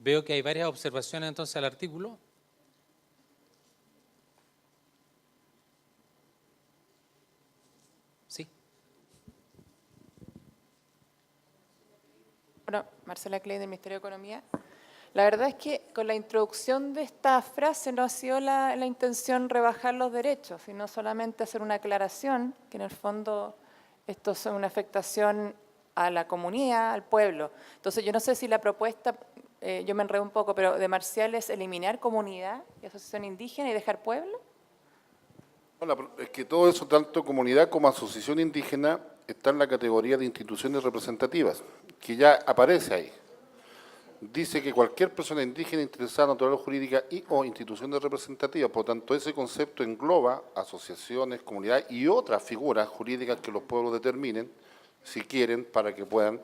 Veo que hay varias observaciones entonces al artículo. Sí. Bueno, Marcela Klein del Ministerio de Economía. La verdad es que con la introducción de esta frase no ha sido la intención rebajar los derechos, sino solamente hacer una aclaración, que en el fondo esto es una afectación a la comunidad, al pueblo. Entonces yo no sé si la propuesta, yo me enredo un poco, pero de Marcial es eliminar comunidad y asociación indígena y dejar pueblo. Bueno, es que todo eso, tanto comunidad como asociación indígena, está en la categoría de instituciones representativas, que ya aparece ahí. Dice que cualquier persona indígena interesada, natural o jurídica y o instituciones representativas, por tanto ese concepto engloba asociaciones, comunidades y otras figuras jurídicas que los pueblos determinen, si quieren, para que puedan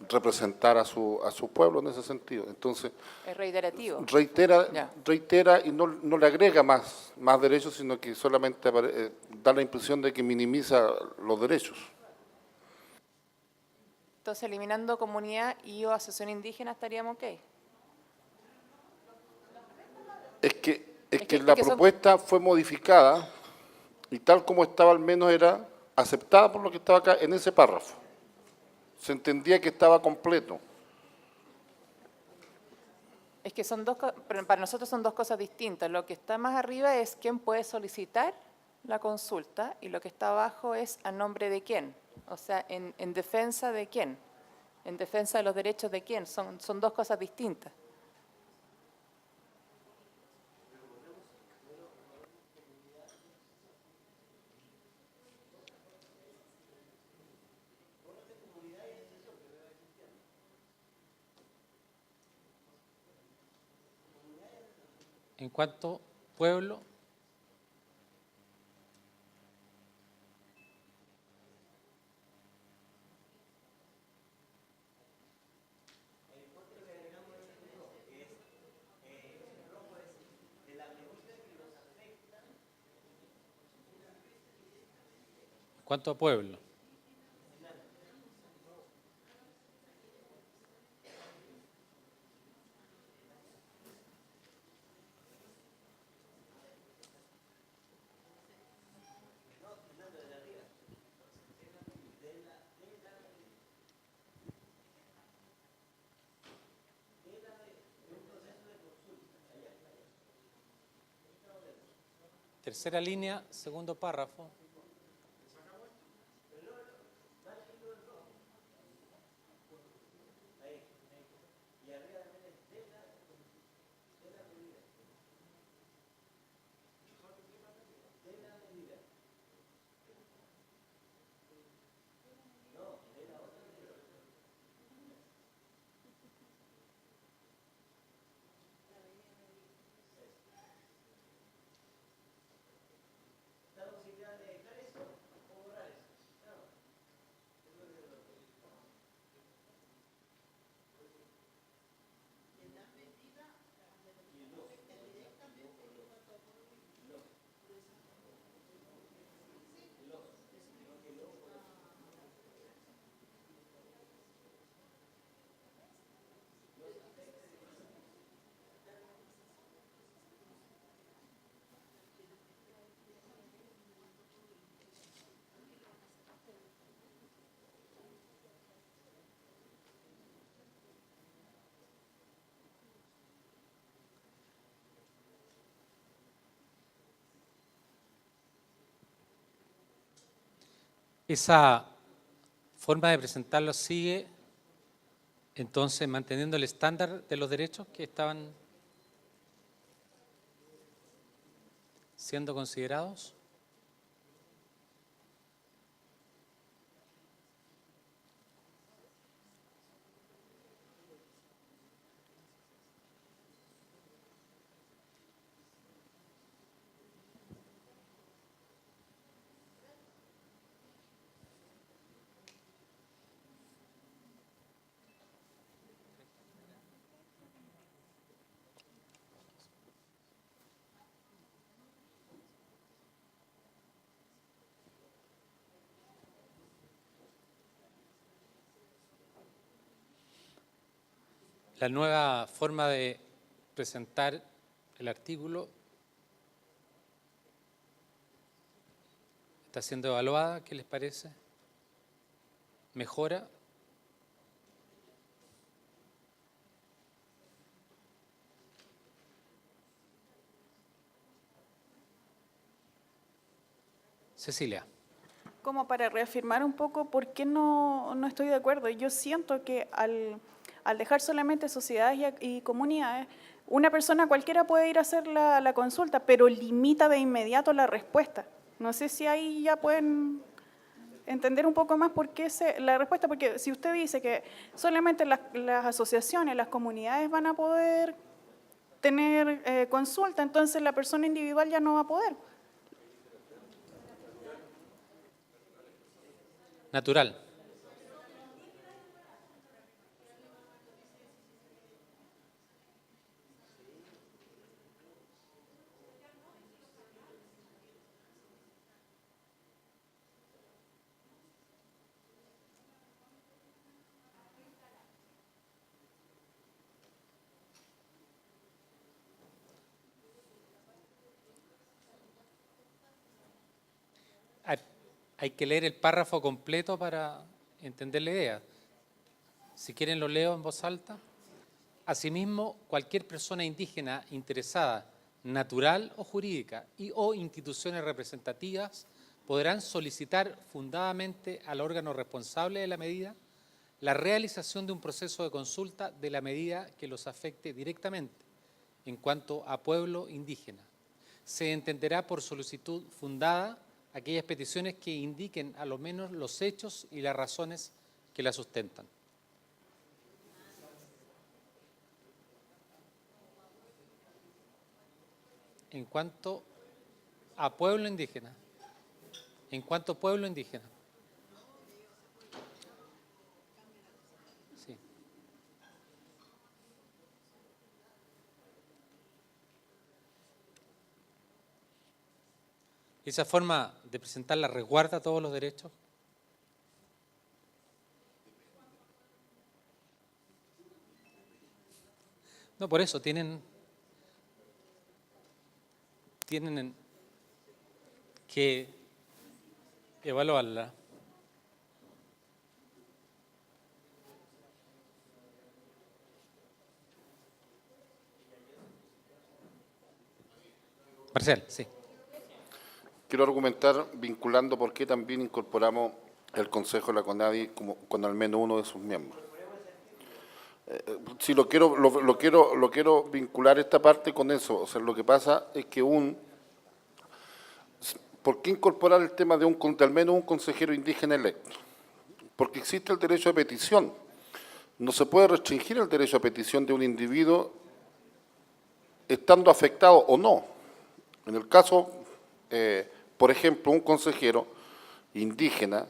representar a su pueblo en ese sentido. Entonces, Es reiterativo. reitera y no le agrega más derechos, sino que solamente da la impresión de que minimiza los derechos. Entonces, eliminando comunidad y o asociación indígena estaríamos ok. Es que la propuesta fue modificada y tal como estaba al menos era aceptada por lo que estaba acá en ese párrafo. Se entendía que estaba completo. Es que pero para nosotros son dos cosas distintas. Lo que está más arriba es quién puede solicitar la consulta y lo que está abajo es a nombre de quién. O sea, en defensa de quién. En defensa de los derechos de quién. Son dos cosas distintas. En cuanto pueblo, en cuanto a pueblo. Tercera línea, segundo párrafo. Esa forma de presentarlo sigue entonces manteniendo el estándar de los derechos que estaban siendo considerados. La nueva forma de presentar el artículo está siendo evaluada. ¿Qué les parece? ¿Mejora? Cecilia. Como para reafirmar un poco por qué no estoy de acuerdo. Yo siento que al dejar solamente sociedades y comunidades, una persona cualquiera puede ir a hacer la consulta, pero limita de inmediato la respuesta. No sé si ahí ya pueden entender un poco más por qué la respuesta, porque si usted dice que solamente las asociaciones, las comunidades van a poder tener consulta, entonces la persona individual ya no va a poder. Natural. Hay que leer el párrafo completo para entender la idea. Si quieren lo leo en voz alta. Asimismo, cualquier persona indígena interesada, natural o jurídica, o instituciones representativas podrán solicitar fundadamente al órgano responsable de la medida la realización de un proceso de consulta de la medida que los afecte directamente en cuanto a pueblo indígena. Se entenderá por solicitud fundada aquellas peticiones que indiquen a lo menos los hechos y las razones que la sustentan. En cuanto a pueblo indígena, sí. ¿Esa forma de presentarla resguarda todos los derechos? No, por eso tienen que evaluarla. Marcial, sí. Quiero argumentar vinculando por qué también incorporamos el Consejo de la CONADI con al menos uno de sus miembros. Si lo quiero vincular esta parte con eso. O sea, lo que pasa es que ¿por qué incorporar el tema de al menos un consejero indígena electo? Porque existe el derecho a petición. No se puede restringir el derecho a petición de un individuo estando afectado o no. En el caso, por ejemplo, un consejero indígena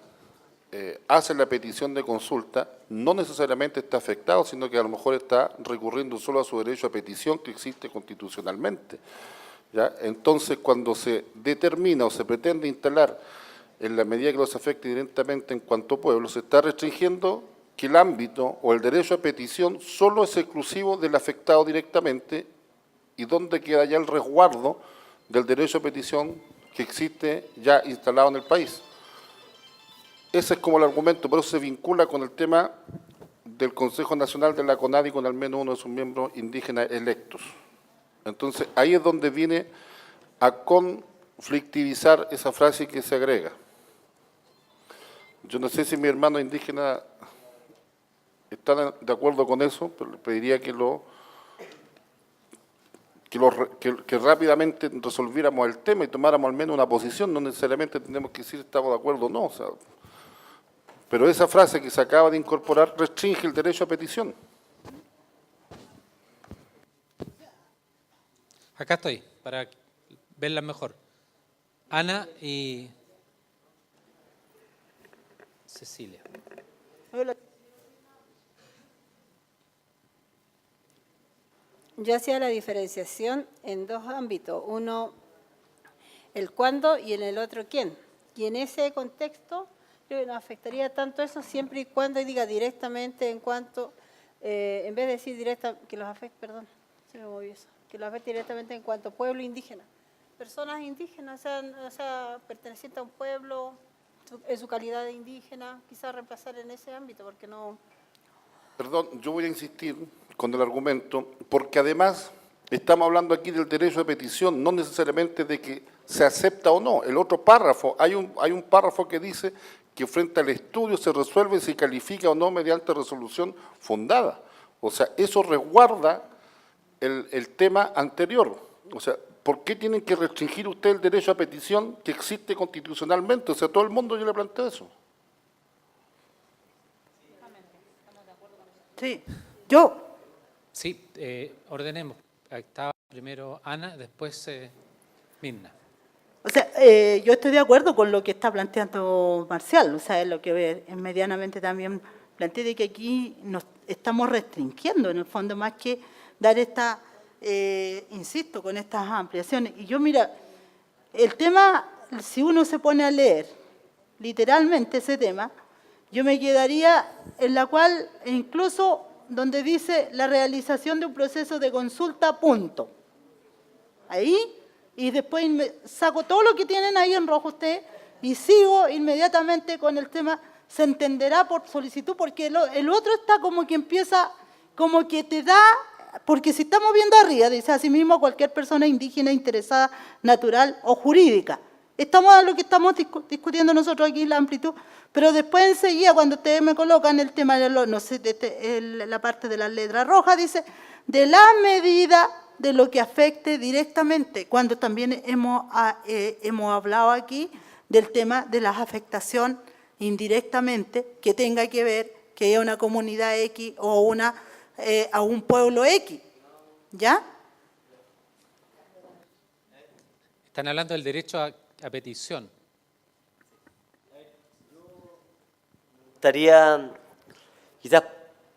hace la petición de consulta, no necesariamente está afectado, sino que a lo mejor está recurriendo solo a su derecho a petición que existe constitucionalmente. ¿Ya? Entonces, cuando se determina o se pretende instalar en la medida que los afecte directamente en cuanto pueblo, se está restringiendo que el ámbito o el derecho a petición solo es exclusivo del afectado directamente y donde queda ya el resguardo del derecho a petición que existe ya instalado en el país. Ese es como el argumento, por eso se vincula con el tema del Consejo Nacional de la CONADI con al menos uno de sus miembros indígenas electos. Entonces, ahí es donde viene a conflictivizar esa frase que se agrega. Yo no sé si mi hermano indígena está de acuerdo con eso, pero le pediría que rápidamente resolviéramos el tema y tomáramos al menos una posición. No necesariamente tenemos que decir estamos de acuerdo o no. O sea, pero esa frase que se acaba de incorporar restringe el derecho a petición. Acá estoy, para verlas mejor. Ana y Cecilia. Yo hacía la diferenciación en dos ámbitos, uno el cuándo y en el otro quién. Y en ese contexto creo que nos afectaría tanto eso siempre y cuando diga directamente en cuanto en vez de decir directa, que los afecte, perdón, se me movió eso, que los afecte directamente en cuanto a pueblo indígena. Personas indígenas, o sea, pertenecientes a un pueblo, en su calidad de indígena, quizás reemplazar en ese ámbito, porque no... Perdón, yo voy a insistir con el argumento, porque además estamos hablando aquí del derecho de petición, no necesariamente de que se acepta o no. El otro párrafo, hay un párrafo que dice que frente al estudio se resuelve si califica o no mediante resolución fundada. O sea, eso resguarda el tema anterior. O sea, ¿por qué tienen que restringir usted el derecho a petición que existe constitucionalmente? O sea, todo el mundo yo le planteo eso. Sí, yo. Sí, ordenemos. Ahí estaba primero Ana, después Mirna. O sea, yo estoy de acuerdo con lo que está planteando Marcial, o sea, es lo que medianamente también planteé de que aquí nos estamos restringiendo, en el fondo, más que dar esta, insisto, con estas ampliaciones. Y yo, mira, el tema, si uno se pone a leer literalmente ese tema, yo me quedaría en la cual, incluso donde dice la realización de un proceso de consulta, punto. Ahí, y después saco todo lo que tienen ahí en rojo usted y sigo inmediatamente con el tema, se entenderá por solicitud, porque el otro está como que empieza, como que te da, porque si estamos viendo arriba, dice asimismo cualquier persona indígena interesada, natural o jurídica. Estamos a lo que estamos discutiendo nosotros aquí, la amplitud, pero después enseguida, cuando ustedes me colocan el tema de no sé, la parte de las letras rojas, dice, de la medida de lo que afecte directamente, cuando también hemos hablado aquí del tema de la afectación indirectamente, que tenga que ver que es una comunidad X o a un pueblo X, ¿ya? Están hablando del derecho a petición. Gustaría quizás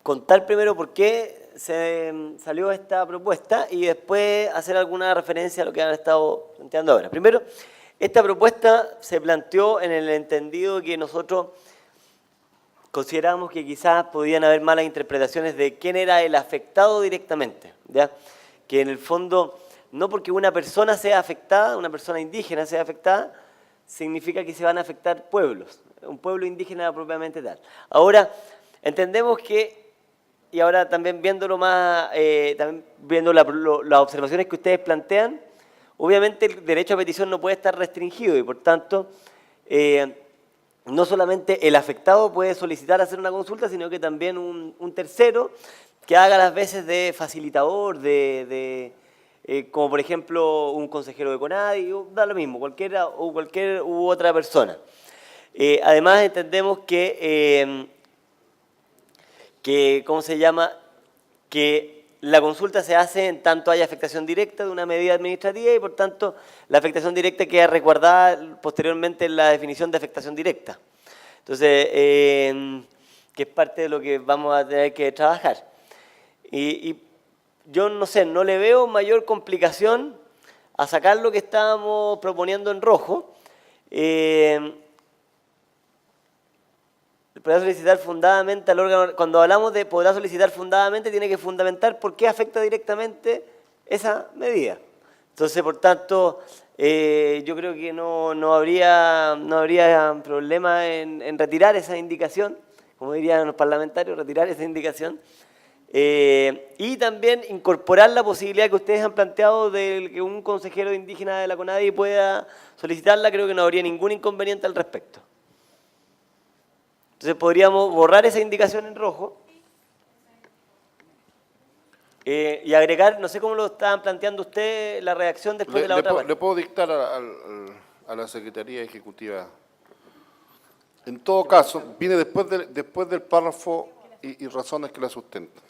contar primero por qué se salió esta propuesta y después hacer alguna referencia a lo que han estado planteando ahora. Primero, esta propuesta se planteó en el entendido que nosotros consideramos que quizás podían haber malas interpretaciones de quién era el afectado directamente, ¿ya? Que en el fondo, no porque una persona sea afectada, una persona indígena sea afectada, significa que se van a afectar pueblos, un pueblo indígena propiamente tal. Ahora, entendemos que, y ahora también viéndolo más, también viendo las observaciones que ustedes plantean, obviamente el derecho a petición no puede estar restringido y por tanto, no solamente el afectado puede solicitar hacer una consulta, sino que también un tercero que haga las veces de facilitador, como por ejemplo un consejero de CONADI, da lo mismo, cualquier u otra persona. Además entendemos que ¿cómo se llama? Que la consulta se hace en tanto haya afectación directa de una medida administrativa y por tanto la afectación directa queda resguardada posteriormente en la definición de afectación directa. Entonces, que es parte de lo que vamos a tener que trabajar. Y yo no sé, no le veo mayor complicación a sacar lo que estábamos proponiendo en rojo. Podrá solicitar fundadamente al órgano, cuando hablamos de podrá solicitar fundadamente, tiene que fundamentar por qué afecta directamente esa medida. Entonces, por tanto, yo creo que no habría problema en retirar esa indicación, como dirían los parlamentarios, retirar esa indicación. Y también incorporar la posibilidad que ustedes han planteado de que un consejero indígena de la CONADI pueda solicitarla, creo que no habría ningún inconveniente al respecto. Entonces podríamos borrar esa indicación en rojo y agregar, no sé cómo lo estaban planteando ustedes, la redacción después de la otra parte. Le puedo dictar a la Secretaría Ejecutiva. En todo caso, viene después del párrafo y razones que la sustentan.